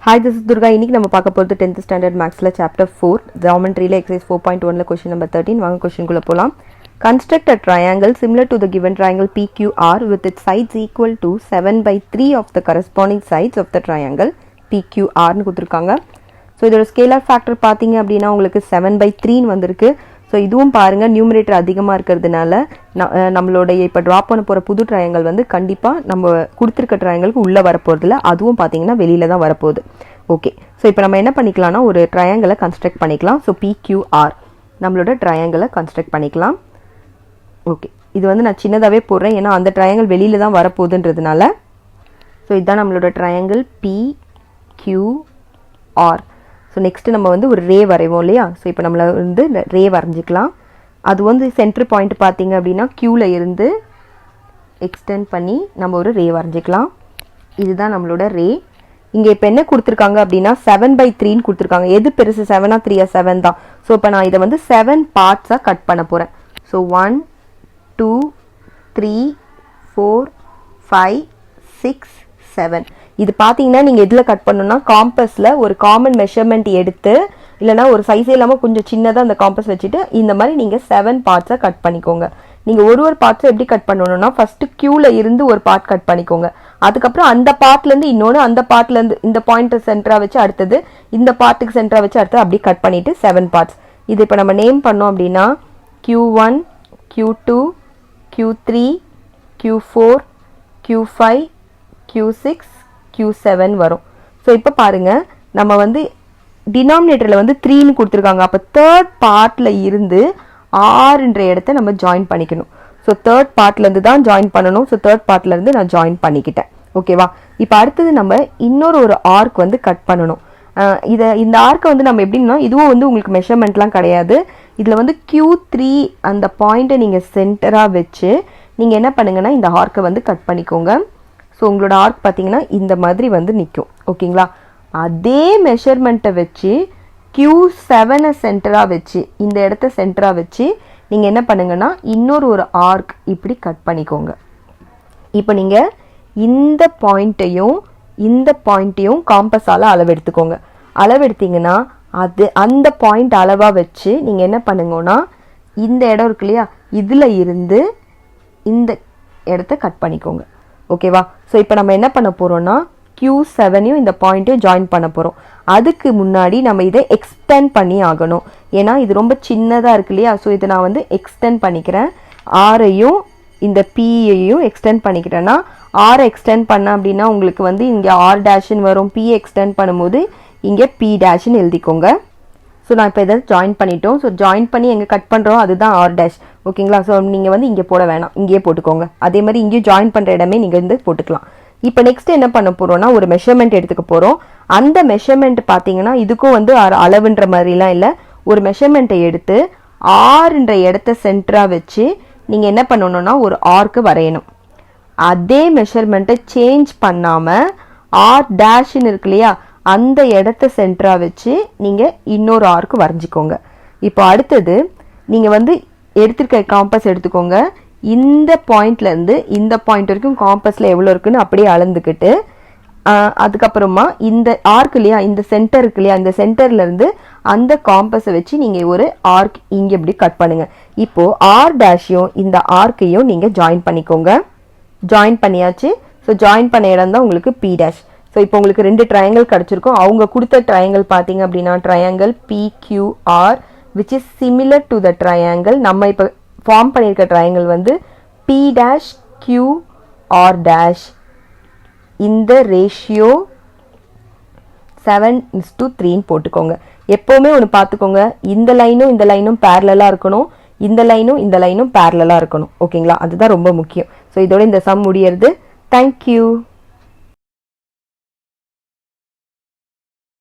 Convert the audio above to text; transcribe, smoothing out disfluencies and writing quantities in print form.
Hi, this is Durga. இன்னைக்கு நம்ம பார்க்க போறது 10th standard mathsல chapter 4 geometryல exercise 4.1ல question number 13 வாங்க क्वेश्चन குள்ள போலாம். Construct a triangle similar to the given triangle PQR with its sides equal to 7/3 of the corresponding sides of the triangle PQR னு கொடுத்திருக்காங்க. So இதோட ஸ்கேலார் ஃபேக்டர் பாத்தீங்க அப்படினா உங்களுக்கு 7/3 ன்னு வந்திருக்கு. சோ இதுவும் பாருங்க நியூமரேட்டர் அதிகமா இருக்குிறதுனால நம்மளோட இப்ப டிராப் பண்ண போற புது ட்ரையாங்கிள் வந்து கண்டிப்பா நம்ம கொடுத்திருக்க ட்ரையாங்கிளுக்கு உள்ள வர போறது இல்ல. அதுவும் பாத்தீங்கன்னா வெளியில தான் வர போகுது. ஓகே. சோ இப்போ நம்ம என்ன பண்ணிக்கலாம்னா ஒரு ட்ரையாங்கிளை கன்ஸ்ட்ரக்ட் பண்ணிக்கலாம். சோ PQR நம்மளோட ட்ரையாங்கிளை கன்ஸ்ட்ரக்ட் பண்ணிக்கலாம். ஓகே. இது வந்து நான் சின்னதாவே போடுறேன் ஏன்னா அந்த ட்ரையாங்கிள் வெளியில தான் வர போகுதுன்றதுனால. சோ இதான் நம்மளோட ட்ரையாங்கிள் PQR. ஸோ நெக்ஸ்ட்டு நம்ம வந்து ஒரு ரே வரைவோம் இல்லையா? ஸோ இப்போ நம்மளை வந்து ரே வரைஞ்சிக்கலாம். அது வந்து சென்டர் பாயிண்ட் பார்த்தீங்க அப்படின்னா க்யூவில் இருந்து எக்ஸ்டெண்ட் பண்ணி நம்ம ஒரு ரே வரைஞ்சிக்கலாம். இதுதான் நம்மளோட ரே. இங்கே இப்போ என்ன கொடுத்துருக்காங்க அப்படின்னா 7/3 கொடுத்துருக்காங்க. எது பெருசு 7ஆ 3ஆ? 7 தான். ஸோ இப்போ நான் இதை வந்து 7 பார்ட்ஸாக கட் பண்ண போகிறேன். ஸோ 1 2 3 4 5 6 7. இது பாத்தீங்கன்னா நீங்க எதுல கட் பண்ணனும்னா காம்பஸ்ல ஒரு காமன் மெஷர்மென்ட் எடுத்து இல்லனா ஒரு சைஸே இல்லாம கொஞ்சம் சின்னதா அந்த காம்பஸ் வச்சிட்டு இந்த மாதிரி நீங்க 7 பார்ட்ஸா கட் பண்ணிக்கோங்க. நீங்க ஒரு பார்ட்ஸ் எப்படி கட் பண்ணனும்னா ஃபர்ஸ்ட் Qல இருந்து ஒரு பார்ட் கட் பண்ணிக்கோங்க. அதுக்கு அப்புறம் அந்த பார்ட்ல இருந்து இன்னொரு அந்த பார்ட்ல இருந்து இந்த பாயிண்ட் சென்டரா வச்சு அடுத்து இந்த பார்ட்டுக்கு சென்டரா வச்சு அடுத்து அப்படி கட் பண்ணிட்டு 7 பார்ட்ஸ். இது இப்ப நம்ம நேம் பண்ணோம் அப்படினா Q1 Q2 Q3 Q4 Q5 Q6 Q7 வரும். ஸோ இப்போ பாருங்க நம்ம வந்து டினாமினேட்டரில் வந்து 3ன்னு கொடுத்துருக்காங்க. அப்போ தேர்ட் பார்ட்டில் இருந்து ஆறுன்ற இடத்த நம்ம ஜாயின் பண்ணிக்கணும். ஸோ தேர்ட் பார்ட்லேருந்து தான் ஜாயின் பண்ணணும். ஸோ தேர்ட் பார்ட்லேருந்து நான் ஜாயின் பண்ணிக்கிட்டேன். ஓகேவா? இப்போ அடுத்தது நம்ம இன்னொரு ஆர்க் வந்து கட் பண்ணணும். இந்த ஆர்க்கை வந்து நம்ம எப்படின்னா இதுவும் வந்து உங்களுக்கு மெஷர்மெண்ட்லாம் கிடையாது. இதில் வந்து Q3 அந்த பாயிண்ட்டை நீங்கள் சென்டராக வச்சு நீங்கள் என்ன பண்ணுங்கன்னா இந்த ஆர்க்கை வந்து கட் பண்ணிக்கோங்க. ஸோ உங்களோட ஆர்க் பார்த்தீங்கன்னா இந்த மாதிரி வந்து நிற்கும். ஓகேங்களா? அதே மெஷர்மெண்ட்டை வச்சு Q7 சென்டராக வச்சு இந்த இடத்த சென்டராக வச்சு நீங்கள் என்ன பண்ணுங்கன்னா இன்னொரு ஆர்க் இப்படி கட் பண்ணிக்கோங்க. இப்போ நீங்கள் இந்த பாயிண்ட்டையும் காம்பஸால் அளவெடுத்துக்கோங்க. அளவெடுத்தீங்கன்னா அந்த பாயிண்ட் அளவாக வச்சு நீங்கள் என்ன பண்ணுங்கன்னா இந்த இடம் இருக்கு இல்லையா? இதில் இருந்து இந்த இடத்த கட் பண்ணிக்கோங்க. ஓகேவா? ஸோ இப்போ நம்ம என்ன பண்ண போறோம்னா Q7யும் இந்த பாயிண்ட்டையும் ஜாயின் பண்ண போறோம். அதுக்கு முன்னாடி நம்ம இதை எக்ஸ்டெண்ட் பண்ணி ஆகணும். ஏன்னா இது ரொம்ப சின்னதாக இருக்கு இல்லையா? ஸோ இதை நான் வந்து எக்ஸ்டெண்ட் பண்ணிக்கிறேன். ஆரையும் இந்த Pயையும் எக்ஸ்டெண்ட் பண்ணிக்கிறேன்னா ஆரை எக்ஸ்டெண்ட் பண்ண அப்படின்னா உங்களுக்கு வந்து இங்கே R' வரும். P எக்ஸ்டெண்ட் பண்ணும்போது இங்கே P' எழுதிக்கோங்க. ஸோ நான் இப்போ இதை ஜாயின் பண்ணிட்டோம். ஸோ ஜாயின் பண்ணி எங்கே கட் பண்ணுறோம் அதுதான் R'. ஓகேங்களா? ஸோ நீங்கள் வந்து இங்கே போட வேணாம், இங்கேயே போட்டுக்கோங்க. அதே மாதிரி இங்கேயும் ஜாயின் பண்ணுற இடமே நீங்கள் வந்து போட்டுக்கலாம். இப்போ நெக்ஸ்ட் என்ன பண்ண போகிறோம்னா ஒரு மெஷர்மெண்ட் எடுத்துக்க போகிறோம். அந்த மெஷர்மெண்ட் பார்த்தீங்கன்னா இதுக்கும் வந்து அளவுன்ற மாதிரிலாம் இல்லை. ஒரு மெஷர்மெண்ட்டை எடுத்து ஆறுன்ற இடத்த சென்டராக வச்சு நீங்கள் என்ன பண்ணணும்னா ஒரு ஆர்க்கு வரையணும். அதே மெஷர்மெண்ட்டை சேஞ்ச் பண்ணாமல் R' இருக்கு இல்லையா? அந்த இடத்த சென்டரா வச்சு நீங்க இன்னொரு ஆர்க் வரைஞ்சிக்கோங்க. இப்போ அடுத்தது நீங்க வந்து எடுத்துருக்க காம்பஸ் எடுத்துக்கோங்க. இந்த பாயிண்ட்ல இருந்து இந்த பாயிண்ட் வரைக்கும் காம்பஸ்ல எவ்வளவு இருக்குன்னு அப்படியே அளந்துக்கிட்டு அதுக்கப்புறமா இந்த ஆர்க் இல்லையா இந்த சென்டர் இருக்கு இல்லையா இந்த சென்டர்ல இருந்து அந்த காம்பஸை வச்சு நீங்க ஒரு ஆர்க் இங்க இப்படி கட் பண்ணுங்க. இப்போ R' இந்த ஆர்க்கையும் நீங்க ஜாயின் பண்ணிக்கோங்க. ஜாயின் பண்ணியாச்சு. ஸோ ஜாயின் பண்ண இடம் தான் உங்களுக்கு P'. ஸோ இப்போ உங்களுக்கு 2 ட்ரையாங்கிள் கிடச்சிருக்கும். அவங்க கொடுத்த ட்ரையாங்கிள் பார்த்தீங்க அப்படின்னா triangle PQR which is similar to the triangle நம்ம இப்போ ஃபார்ம் பண்ணியிருக்க ட்ரையாங்கிள் வந்து P'QR'. இந்த ரேஷியோ 7:3 போட்டுக்கோங்க. எப்போவுமே ஒன்று பார்த்துக்கோங்க, இந்த லைனும் பேரலாக இருக்கணும், இந்த லைனும் பேரலாக இருக்கணும். ஓகேங்களா? அதுதான் ரொம்ப முக்கியம். ஸோ இதோட இந்த சம் முடியறது. தேங்க்யூ.